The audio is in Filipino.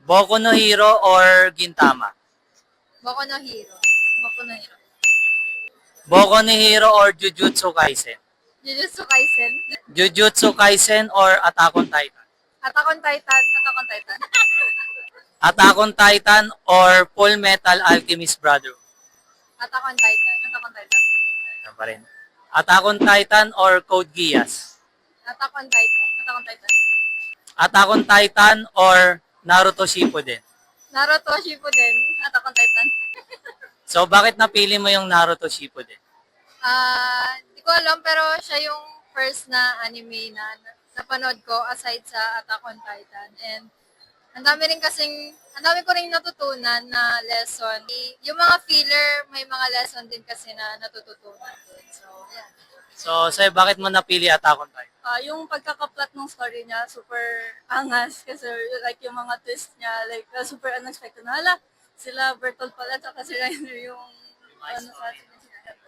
Boku no Hero or Gintama? Boku no Hero. Boku no Hero. Boku no Hero or Jujutsu Kaisen? Jujutsu Kaisen. Jujutsu Kaisen or Attack on Titan? Attack on Titan. Attack on Titan. Attack on Titan or Full Metal Alchemist Brotherhood? Attack on Titan. Attack on Titan. Ano pa rin? Attack on Titan or Code Geass? Attack on Titan. Attack on Titan. Attack on Titan or Naruto Shippuden? Naruto Shippuden. Attack on Titan. So, bakit napili mo yung Naruto Shippuden? Di ko alam pero siya yung first na anime na napanood ko aside sa Attack on Titan. And ang dami ko rin natutunan na lesson. Yung mga filler, may mga lesson din kasi na natututunan din. So, yeah. So, sa'yo, bakit mo napili Attack on Titan? Yung pagkakaplat ng story niya, super angas. Kasi like yung mga twist niya, like super unexpected. Hala, sila Bertolt pala, tsaka si Reiner yung ano sa